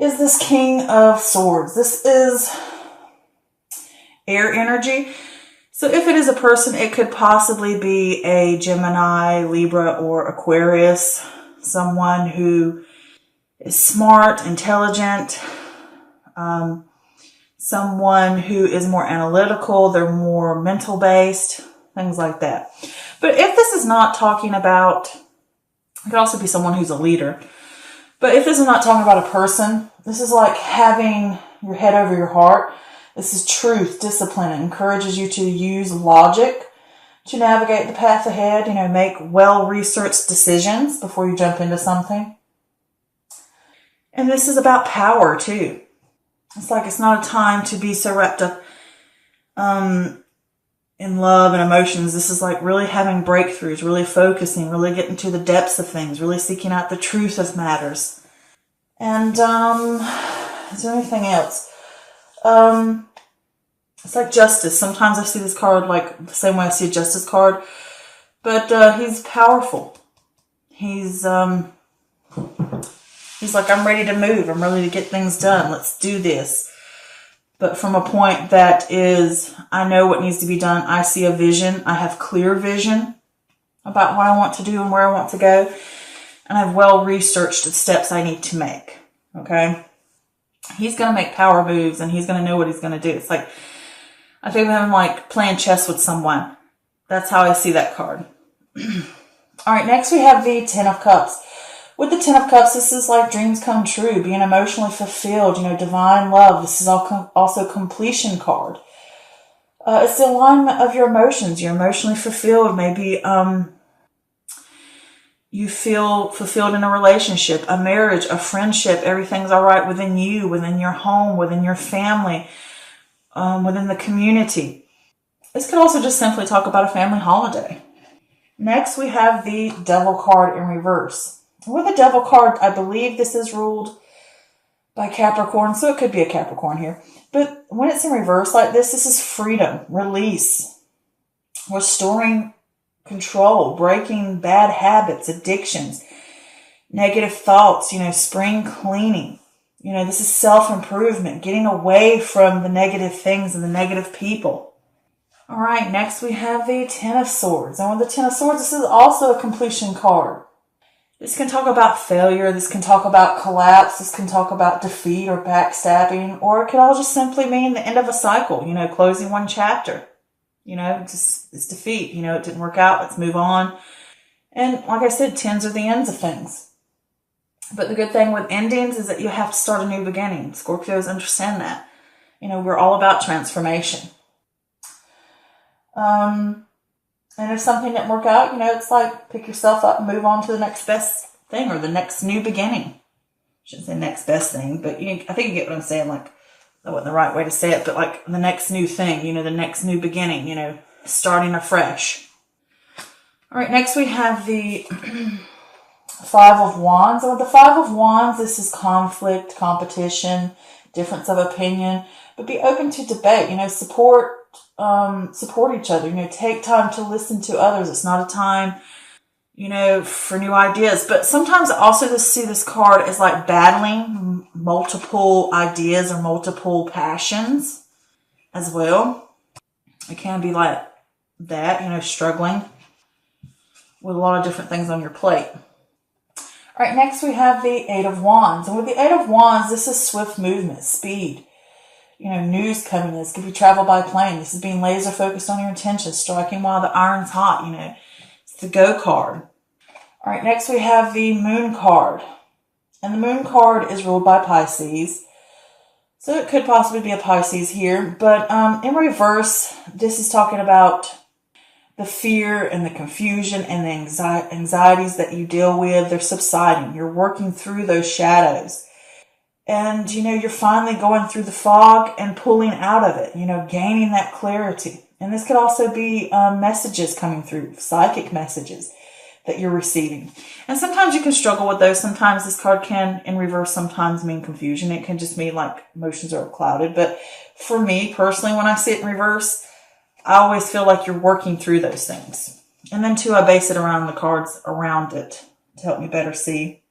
is this King of Swords. This is air energy. So if it is a person, it could possibly be a Gemini, Libra, or Aquarius. Someone who is smart, intelligent, someone who is more analytical, they're more mental based, things like that. But if this is not talking about, it could also be someone who's a leader. But if this is not talking about a person, this is like having your head over your heart. This is truth, discipline. It encourages you to use logic to navigate the path ahead. Make well-researched decisions before you jump into something. And this is about power too. It's like it's not a time to be so wrapped up in love and emotions. This is like really having breakthroughs, really focusing, really getting to the depths of things, really seeking out the truth of matters. And is there anything else? It's like justice. Sometimes I see this card like the same way I see a justice card, but he's powerful. He's like, I'm ready to move. I'm ready to get things done. Let's do this. But from a point that is, I know what needs to be done. I see a vision. I have clear vision about what I want to do and where I want to go. And I've well-researched the steps I need to make. Okay? He's going to make power moves and he's going to know what he's going to do. It's like, I think of him like playing chess with someone. That's how I see that card. All right, next we have the Ten of Cups. With the Ten of Cups, this is like dreams come true, being emotionally fulfilled, divine love. This is also completion card. It's the alignment of your emotions. You're emotionally fulfilled. Maybe you feel fulfilled in a relationship, a marriage, a friendship. Everything's all right within you, within your home, within your family, within the community. This could also just simply talk about a family holiday. Next, we have the Devil card in reverse. With the Devil card, I believe this is ruled by Capricorn, so it could be a Capricorn here. But when it's in reverse like this is freedom, release, restoring control, breaking bad habits, addictions, negative thoughts, spring cleaning. This is self-improvement, getting away from the negative things and the negative people. All right, next we have the Ten of Swords. And with the Ten of Swords, this is also a completion card. This can talk about failure. This can talk about collapse. This can talk about defeat or backstabbing. Or it could all just simply mean the end of a cycle, closing one chapter. It's defeat. It didn't work out. Let's move on. And like I said, tens are the ends of things. But the good thing with endings is that you have to start a new beginning. Scorpios understand that. We're all about transformation. And if something didn't work out, it's like pick yourself up and move on to the next best thing or the next new beginning. I shouldn't say next best thing, but I think you get what I'm saying. Like, that wasn't the right way to say it, but like the next new thing, the next new beginning, starting afresh. All right, next we have the Five of Wands. And with the Five of Wands, this is conflict, competition, difference of opinion, but be open to debate, support each other, take time to listen to others. It's not a time, for new ideas, but sometimes I also just see this card as like battling multiple ideas or multiple passions as well. It can be like that, struggling with a lot of different things on your plate. All right, next we have the Eight of Wands. And with the Eight of Wands, this is swift movement, speed. News coming in. This could be travel by plane. This is being laser focused on your intentions, striking while the iron's hot. It's the go card. All right, next we have the Moon card. And the Moon card is ruled by Pisces. So it could possibly be a Pisces here. But in reverse, this is talking about the fear and the confusion and the anxieties that you deal with. They're subsiding. You're working through those shadows. And, you're finally going through the fog and pulling out of it, gaining that clarity. And this could also be messages coming through, psychic messages that you're receiving. And sometimes you can struggle with those. Sometimes this card can, in reverse, sometimes mean confusion. It can just mean like emotions are clouded. But for me personally, when I see it in reverse, I always feel like you're working through those things. And then too, I base it around the cards around it to help me better see.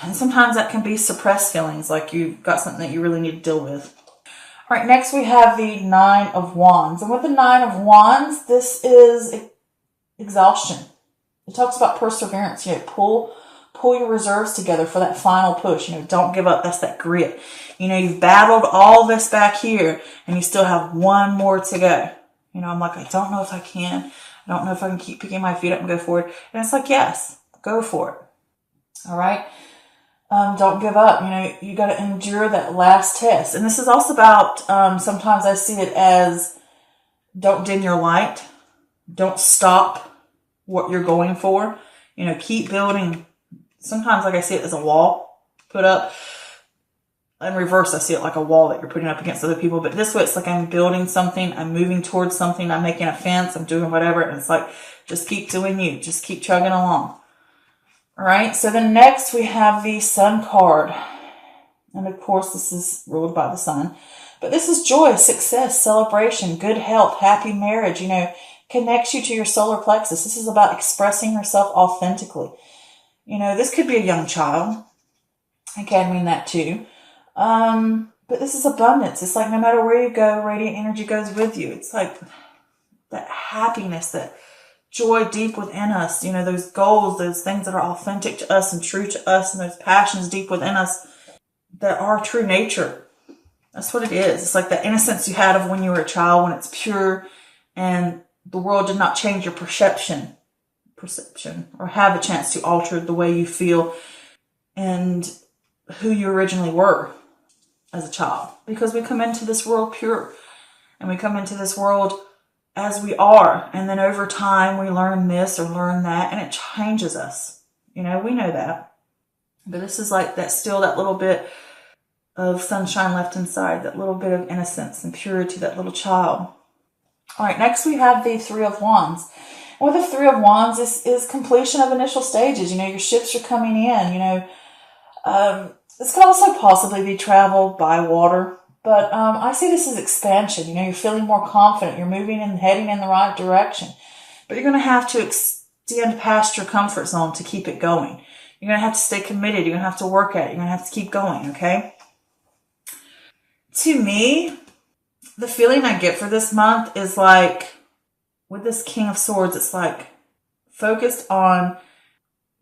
And sometimes that can be suppressed feelings, like you've got something that you really need to deal with. All right, next we have the Nine of Wands. And with the Nine of Wands, this is exhaustion. It talks about perseverance. Pull your reserves together for that final push. Don't give up. That's that grit. You've battled all this back here and you still have one more to go. I'm like, I don't know if I can. I don't know if I can keep picking my feet up and go forward. And it's like, yes, go for it. All right. Don't give up. You got to endure that last test. And this is also about, sometimes I see it as don't dim your light. Don't stop what you're going for. Keep building. Sometimes, like I see it as a wall put up. In reverse, I see it like a wall that you're putting up against other people. But this way, it's like I'm building something. I'm moving towards something. I'm making a fence. I'm doing whatever. And it's like, just keep doing you. Just keep chugging along. All right. So then next we have the Sun card. And of course, this is ruled by the Sun. But this is joy, success, celebration, good health, happy marriage, connects you to your solar plexus. This is about expressing yourself authentically. This could be a young child. I can mean that too. But this is abundance. It's like no matter where you go, radiant energy goes with you. It's like that happiness, that joy deep within us. Those goals, those things that are authentic to us and true to us, and those passions deep within us that are true nature. That's what it is. It's like the innocence you had of when you were a child, when it's pure and the world did not change your perception or have a chance to alter the way you feel and who you originally were as a child. Because we come into this world pure and we come into this world as we are. And then over time we learn this or learn that and it changes us. We know that. But this is like that still that little bit of sunshine left inside, that little bit of innocence and purity, that little child. All right, next we have the Three of Wands. And with the Three of Wands, this is completion of initial stages. Your ships are coming in. This could also possibly be travel by water. But I see this as expansion. You're feeling more confident. You're moving and heading in the right direction. But you're going to have to extend past your comfort zone to keep it going. You're going to have to stay committed. You're going to have to work at it. You're going to have to keep going, okay? To me, the feeling I get for this month is like, with this King of Swords, it's like focused on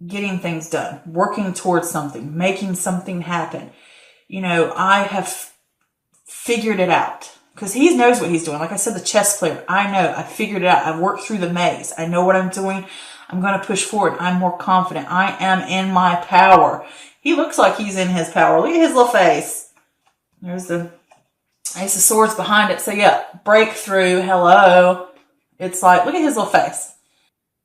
getting things done, working towards something, making something happen. I have figured it out because he knows what he's doing. Like I said, the chess player, I know, I figured it out. I've worked through the maze. I know what I'm doing. I'm going to push forward. I'm more confident. I am in my power. He looks like he's in his power. Look at his little face. There's the Ace of Swords behind it. So yeah, breakthrough. Hello. It's like, look at his little face.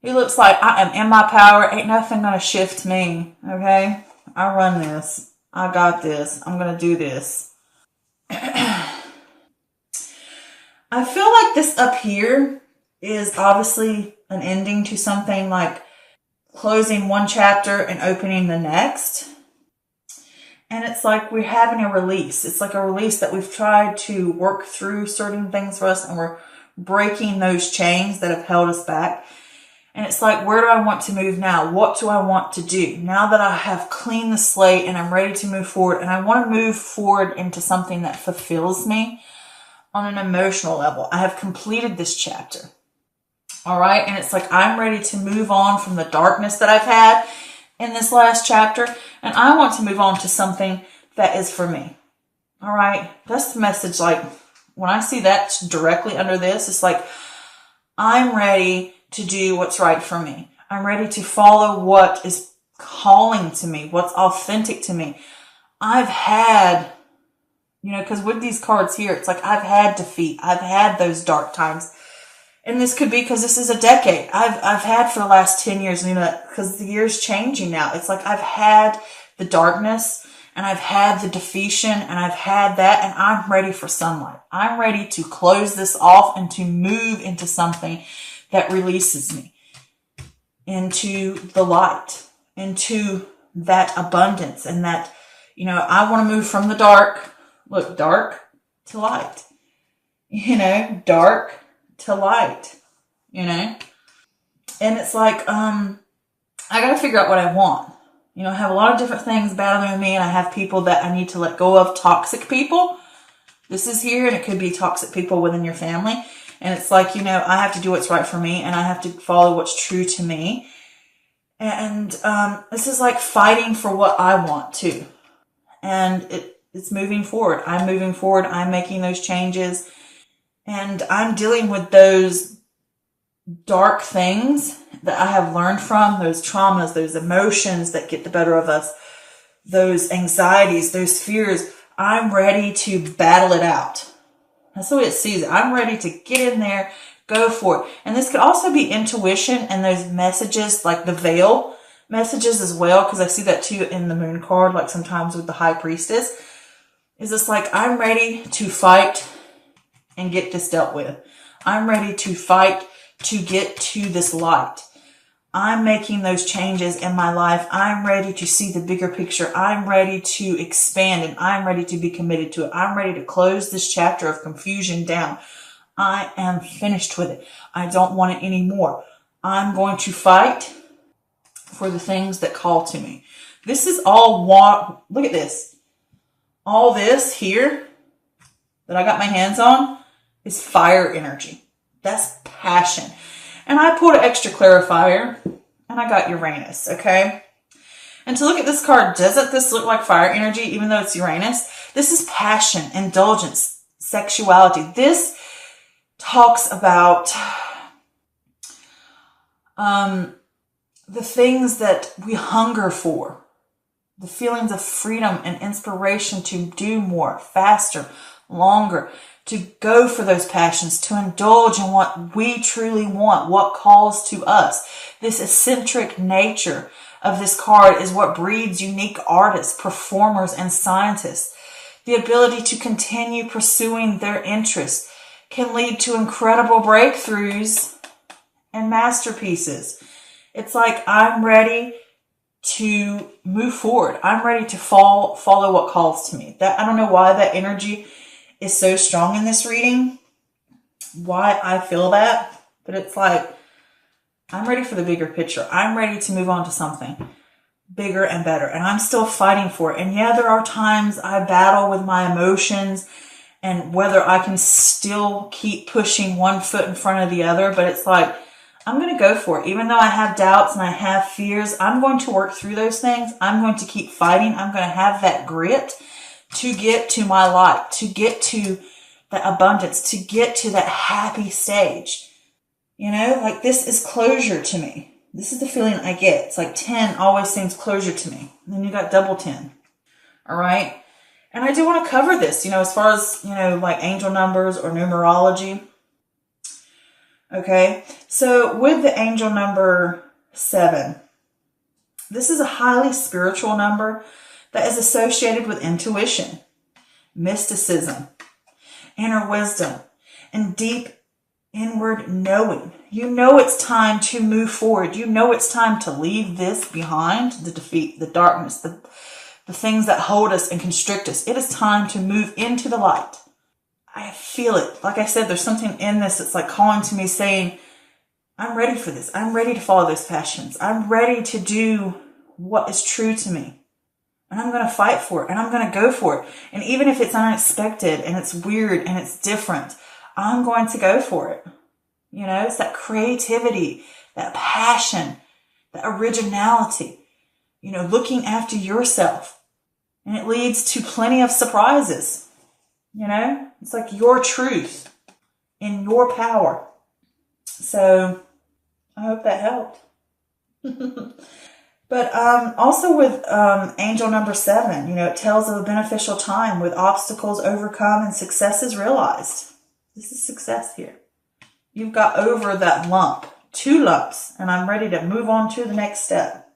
He looks like I am in my power. Ain't nothing going to shift me. Okay. I run this. I got this. I'm going to do this. I feel like this up here is obviously an ending to something, like closing one chapter and opening the next. And it's like we're having a release. It's like a release that we've tried to work through certain things for us and we're breaking those chains that have held us back. And it's like, where do I want to move now? What do I want to do? Now that I have cleaned the slate and I'm ready to move forward, and I want to move forward into something that fulfills me on an emotional level. I have completed this chapter. All right. And it's like, I'm ready to move on from the darkness that I've had in this last chapter. And I want to move on to something that is for me. All right. That's the message. Like when I see that directly under this, it's like, I'm ready to do what's right for me. I'm ready to follow what is calling to me, what's authentic to me. I've had, because with these cards here, it's like I've had defeat. I've had those dark times. And this could be because this is a decade I've had for the last 10 years, because the year's changing now. It's like I've had the darkness and I've had the defeation and I've had that, and I'm ready for sunlight. I'm ready to close this off and to move into something that releases me into the light, into that abundance, and that, I want to move from the dark, dark to light, dark to light, and it's like, I got to figure out what I want, You know, I have a lot of different things battling me, and I have people that I need to let go of, toxic people. This is here, and it could be toxic people within your family. And it's like, you know, I have to do what's right for me, and I have to follow what's true to me. And this is like fighting for what I want to. And it's moving forward. I'm moving forward. I'm making those changes. And I'm dealing with those dark things that I have learned from, those traumas, those emotions that get the better of us, those anxieties, those fears. I'm ready to battle it out. That's the way it sees it. I'm ready to get in there, go for it. And this could also be intuition and those messages, like the veil messages as well, because I see that too in the moon card, like sometimes with the high priestess. Is this like, I'm ready to fight and get this dealt with. I'm ready to fight to get to this light. I'm making those changes in my life. I'm ready to see the bigger picture. I'm ready to expand, and I'm ready to be committed to it. I'm ready to close this chapter of confusion down. I am finished with it. I don't want it anymore. I'm going to fight for the things that call to me. This is all look at this. All this here that I got my hands on is fire energy. That's passion. And I pulled an extra clarifier, and I got Uranus, okay? And to look at this card, doesn't this look like fire energy, even though it's Uranus? This is passion, indulgence, sexuality. This talks about the things that we hunger for, the feelings of freedom and inspiration to do more, faster, longer, to go for those passions, to indulge in what we truly want, what calls to us. This eccentric nature of this card is what breeds unique artists, performers, and scientists. The ability to continue pursuing their interests can lead to incredible breakthroughs and masterpieces. It's like, I'm ready to move forward. I'm ready to follow what calls to me. That, I don't know why that energy is so strong in this reading, why I feel that, but it's like, I'm ready for the bigger picture. I'm ready to move on to something bigger and better, and I'm still fighting for it. And yeah, there are times I battle with my emotions and whether I can still keep pushing one foot in front of the other, but it's like, I'm going to go for it. Even though I have doubts and I have fears, I'm going to work through those things. I'm going to keep fighting. I'm going to have that grit to get to my light, to get to that abundance, to get to that happy stage. You know, like, this is closure to me. This is the feeling I get. It's like 10 always seems closure to me. And then you got double 10. All right. And I do want to cover this, you know, as far as, you know, like angel numbers or numerology. Okay. So with the angel number 7, this is a highly spiritual number that is associated with intuition, mysticism, inner wisdom, and deep inward knowing. You know it's time to move forward. You know it's time to leave this behind, the defeat, the darkness, the things that hold us and constrict us. It is time to move into the light. I feel it. Like I said, there's something in this that's like calling to me saying, I'm ready for this. I'm ready to follow those passions. I'm ready to do what is true to me. And I'm going to fight for it, and I'm going to go for it. And even if it's unexpected and it's weird and it's different, I'm going to go for it. You know, it's that creativity, that passion, that originality, you know, looking after yourself. And it leads to plenty of surprises. You know, it's like your truth in your power. So I hope that helped. But also with angel number 7, you know, it tells of a beneficial time with obstacles overcome and successes realized. This is success here. You've got over that lump, 2 lumps, and I'm ready to move on to the next step.